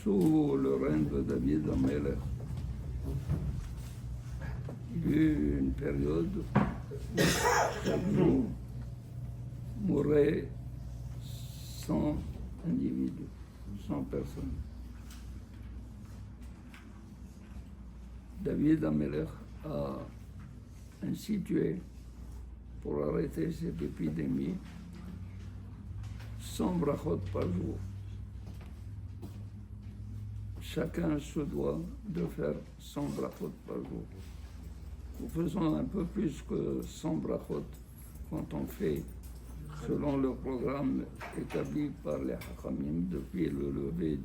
sous le règne de David Amelech. Il y eut une période où chaque jour mouraient 100 individus, 100 personnes. David Amelech a institué pour arrêter cette épidémie 100 brachot par jour. Chacun se doit de faire 100 brachot par jour. Nous faisons un peu plus que 100 brachot quand on fait selon le programme établi par les Hachamim depuis le lever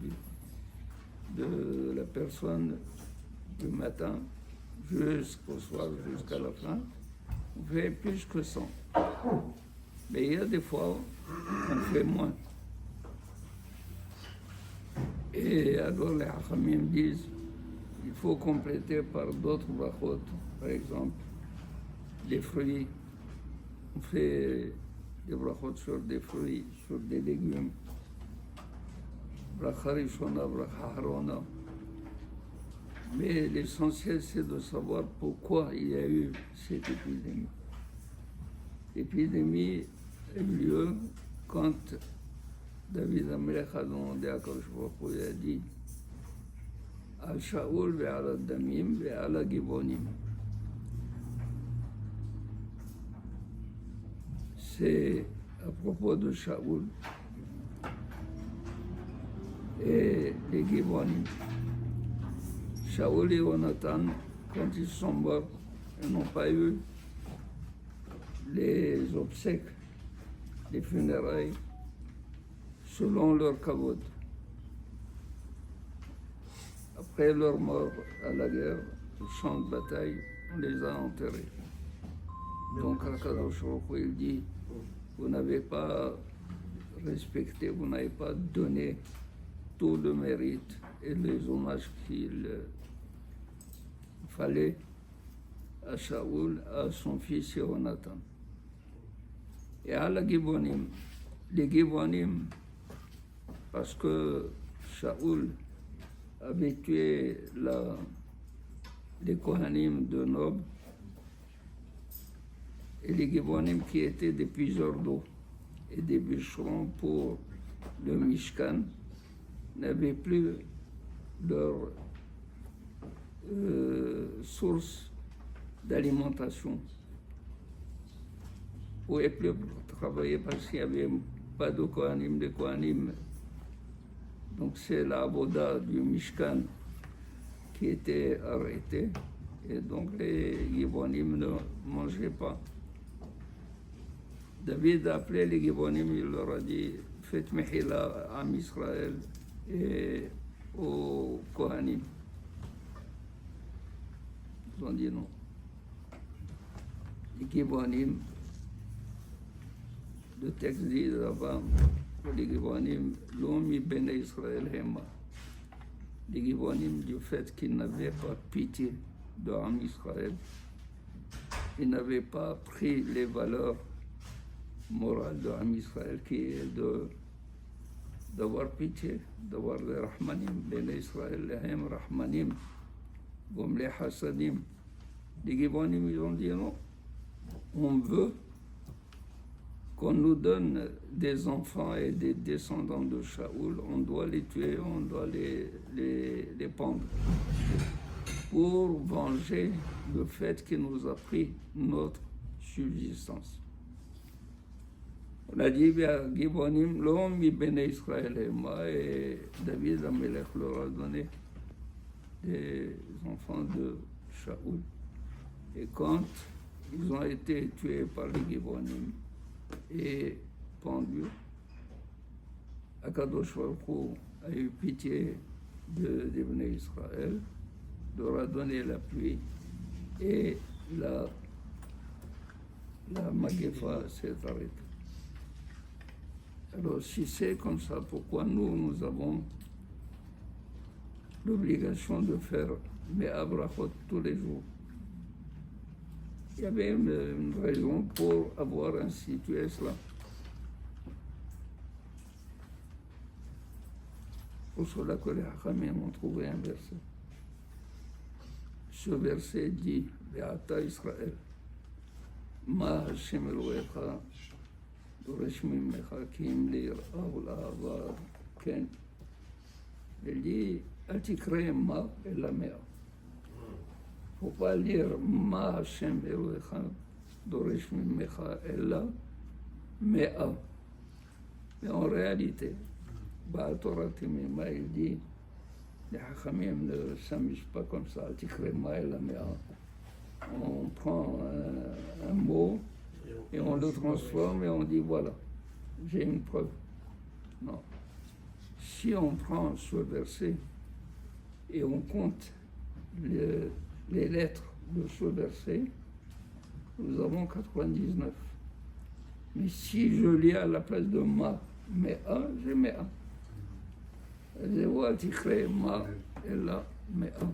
de la personne du matin jusqu'au soir, jusqu'à la fin. On fait plus que 100. Mais il y a des fois, on fait moins. Et alors les Hachamim disent, il faut compléter par d'autres brachot, par exemple, des fruits. On fait des brachot sur des fruits, sur des légumes. Bracha Rishona, bracha Harona. Mais l'essentiel, c'est de savoir pourquoi il y a eu cette épidémie. L'épidémie a eu lieu quand David Amelech a demandé à Kadosh Baruch Hu, il a dit Al Shaoul ve'al Damim ve'al Gibonim. C'est à propos de Shaoul et les Gibonim. Shaoul et Jonathan, quand ils sont morts, ils n'ont pas eu les obsèques, les funérailles, selon leur kavod. Après leur mort à la guerre, au champ de bataille, on les a enterrés. Donc, Akadosh Baruch Hu, il dit, vous n'avez pas respecté, vous n'avez pas donné tout le mérite et les hommages qu'il fallait à Shaoul, à son fils Jonathan. Et à la Gibonim, les Gibonim, parce que Shaoul avait tué les Kohanim de Nob, et les Gibonim qui étaient des puiseurs d'eau et des bûcherons pour le Mishkan, n'avaient plus leur source d'alimentation. Ils ne pouvaient plus travailler parce qu'il n'y avait pas de Kohanim, de Kohanim. Donc c'est la Avoda du Mishkan qui était arrêtée. Et donc les Gibonim ne mangeaient pas. David a appelé les Gibonim, il leur a dit faites Mehila à Israël et aux Kohanim. Ils ont dit non. Les Gibonim, le texte dit là-bas, les Gibonim, l'homme béné Israël Hema. Les Gibonim, du fait qu'ils n'avaient pas pitié de Am Israël, ils n'avaient pas pris les valeurs morales de Am Israël qui est d'avoir pitié, d'avoir les Rahmanim, béné Israël, les Hem Rahmanim, comme les Hassadim. Les Gibonim, ils ont dit non, on veut qu'on nous donne des enfants et des descendants de Shaoul, on doit les tuer, on doit les pendre pour venger le fait qu'il nous a pris notre subsistance. On a dit, Gibonim, l'homme, béné Israël et moi, et David Amelech leur a donné des enfants de Shaoul. Et quand ils ont été tués par les Gibonim et pendus, Akadosh Baruch Hu a eu pitié des béné Israël, leur a donné la pluie et la Magefa s'est arrêtée. Alors, si c'est comme ça, pourquoi nous avons l'obligation de faire mes abrachot tous les jours? Il y avait une raison pour avoir institué cela. pour cela que les Hachamim ont trouvé un verset. Ce verset dit, Be'ata Israël, Ma Hashem Elohecha, דורש ממך כי אם ליראה ולאהבה, כן. Il dit, אל תקרא מה אלא מאה. Faut pas lire מה השם אלוהיך דורש ממך אלא מאה. Mais en réalité, Baal Torah Timima, il dit, les Hachamim ne s'amusent pas comme ça, אל תקרא מה אלא מאה. On prend un mot et on le transforme et on dit voilà, j'ai une preuve. Non. Si on prend ce verset et on compte les lettres de ce verset, nous avons 99. Mais si je lis à la place de ma, mais un, j'ai mais un. Je vois t'écrire ma et là, mais un.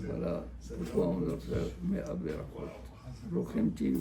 Voilà pourquoi on doit faire mais à Berachot. ברוכים תהיו.